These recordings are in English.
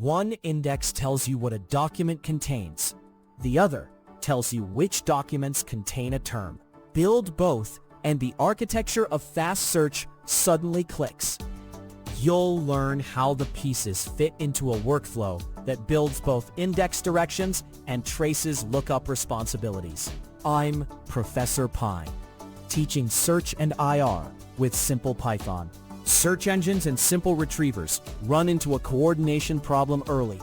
One index tells you what a document contains. The other tells you which documents contain a term. Build both, and the architecture of fast search suddenly clicks. You'll learn how the pieces fit into a workflow that builds both index directions and traces lookup responsibilities. I'm Professor Pine, teaching search and IR with simple Python. Search engines and simple retrievers run into a coordination problem early.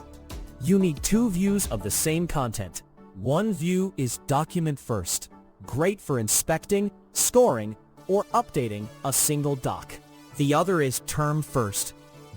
You need two views of the same content. One view is document first, great for inspecting, scoring, or updating a single doc. The other is term first,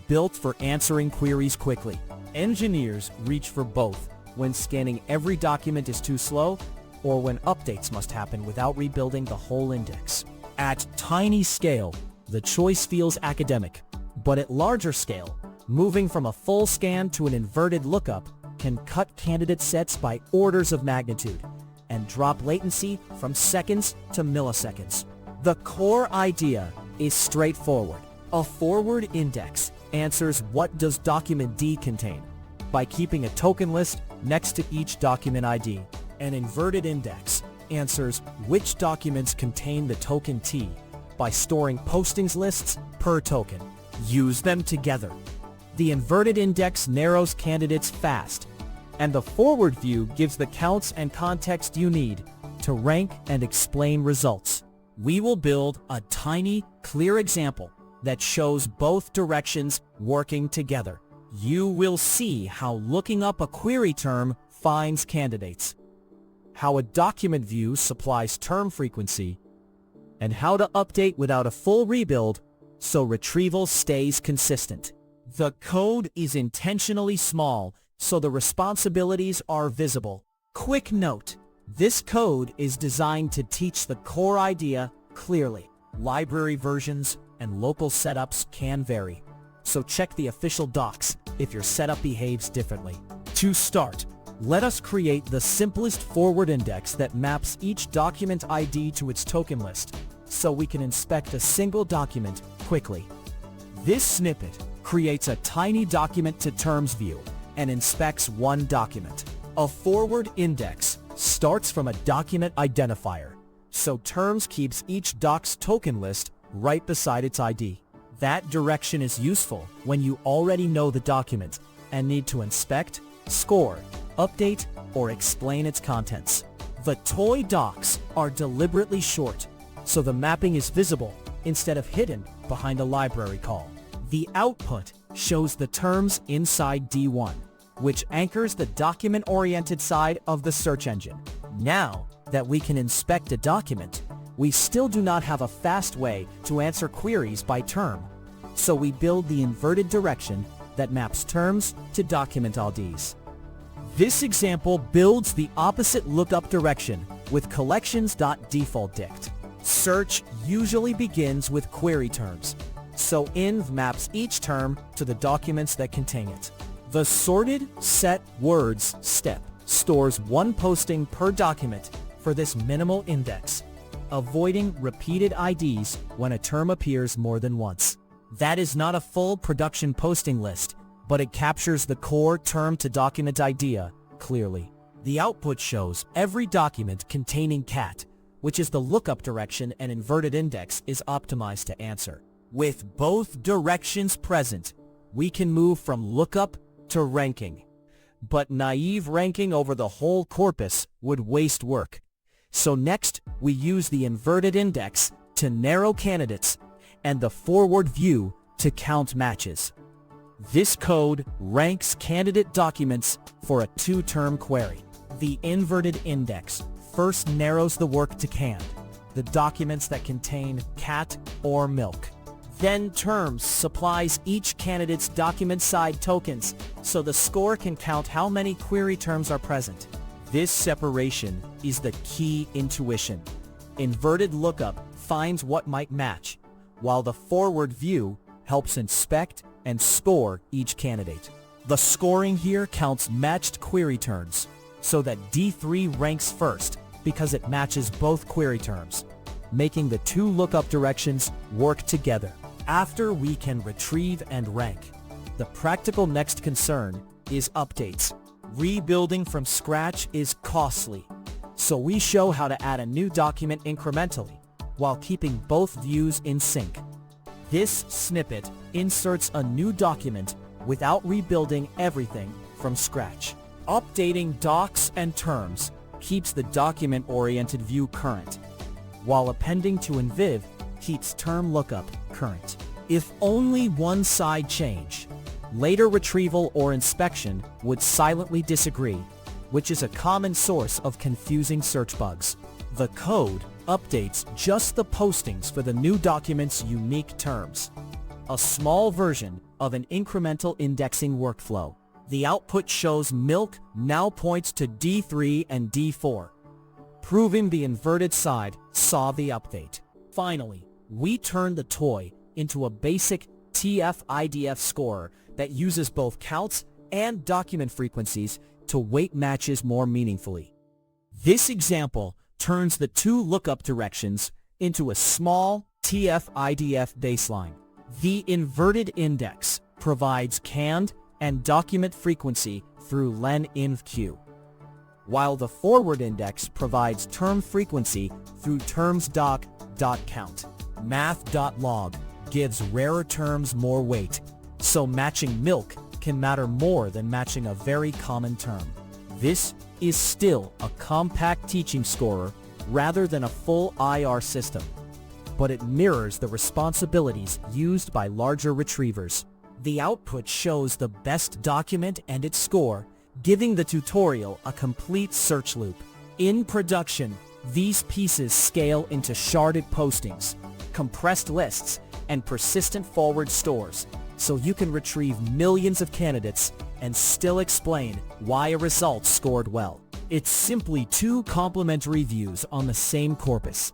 built for answering queries quickly. Engineers reach for both when scanning every document is too slow or when updates must happen without rebuilding the whole index. At tiny scale, the choice feels academic, but at larger scale, moving from a full scan to an inverted lookup can cut candidate sets by orders of magnitude and drop latency from seconds to milliseconds. The core idea is straightforward. A forward index answers what does document D contain by keeping a token list next to each document ID. An inverted index answers which documents contain the token T by storing postings lists per token. Use them together. The inverted index narrows candidates fast, and the forward view gives the counts and context you need to rank and explain results. We will build a tiny, clear example that shows both directions working together. You will see how looking up a query term finds candidates, how a document view supplies term frequency, and how to update without a full rebuild so retrieval stays consistent. The code is intentionally small so the responsibilities are visible. Quick note: this code is designed to teach the core idea clearly. Library versions and local setups can vary, so check the official docs if your setup behaves differently. To start, let us create the simplest forward index that maps each document ID to its token list, so we can inspect a single document quickly. This snippet creates a tiny document to terms view and inspects one document. A forward index starts from a document identifier, so terms keeps each doc's token list right beside its ID. That direction is useful when you already know the document and need to inspect, score, update, or explain its contents. The toy docs are deliberately short, so the mapping is visible instead of hidden behind a library call. The output shows the terms inside D1, which anchors the document-oriented side of the search engine. Now that we can inspect a document, we still do not have a fast way to answer queries by term, so we build the inverted direction that maps terms to document IDs. This example builds the opposite lookup direction with collections.defaultdict. Search usually begins with query terms, so inv maps each term to the documents that contain it. The sorted set words step stores one posting per document for this minimal index, avoiding repeated IDs when a term appears more than once. That is not a full production posting list, but it captures the core term to document idea clearly. The output shows every document containing cat, which is the lookup direction an inverted index is optimized to answer. With both directions present, we can move from lookup to ranking. But naive ranking over the whole corpus would waste work. So next, we use the inverted index to narrow candidates and the forward view to count matches. This code ranks candidate documents for a two-term query. The inverted index first narrows the work to canned, the documents that contain cat or milk. Then terms supplies each candidate's document side tokens, so the score can count how many query terms are present. This separation is the key intuition. Inverted lookup finds what might match, while the forward view helps inspect and score each candidate. The scoring here counts matched query terms, so that D3 ranks first because it matches both query terms, making the two lookup directions work together. After we can retrieve and rank, the practical next concern is updates. Rebuilding from scratch is costly. So we show how to add a new document incrementally, while keeping both views in sync. This snippet inserts a new document without rebuilding everything from scratch. Updating docs and terms keeps the document-oriented view current, while appending to InViv keeps term lookup current. If only one side changed, later retrieval or inspection would silently disagree, which is a common source of confusing search bugs. The code updates just the postings for the new document's unique terms. A small version of an incremental indexing workflow. The output shows milk now points to D3 and D4, proving the inverted side saw the update. Finally, we turn the toy into a basic TF IDF scorer that uses both counts and document frequencies to weight matches more meaningfully. This example turns the two lookup directions into a small TF IDF baseline. The inverted index provides canned and document frequency through len-inv-q, while the forward index provides term frequency through terms.doc.count. Math.log gives rarer terms more weight, so matching milk can matter more than matching a very common term. This is still a compact teaching scorer rather than a full IR system, but it mirrors the responsibilities used by larger retrievers. The output shows the best document and its score, giving the tutorial a complete search loop. In production, these pieces scale into sharded postings, compressed lists, and persistent forward stores, so you can retrieve millions of candidates and still explain why a result scored well. It's simply two complementary views on the same corpus,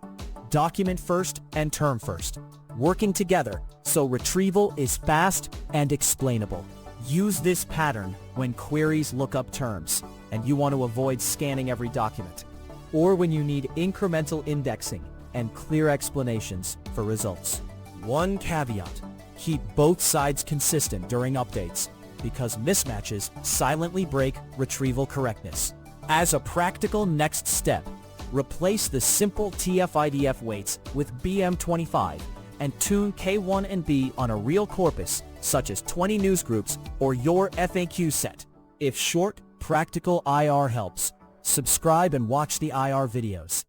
document first and term first, working together so retrieval is fast and explainable. Use this pattern when queries look up terms and you want to avoid scanning every document, or when you need incremental indexing and clear explanations for results. One caveat: keep both sides consistent during updates, because mismatches silently break retrieval correctness. As a practical next step, replace the simple TF IDF weights with BM25 and tune K1 and B on a real corpus such as 20 newsgroups or your FAQ set. If short, practical IR helps, subscribe and watch the IR videos.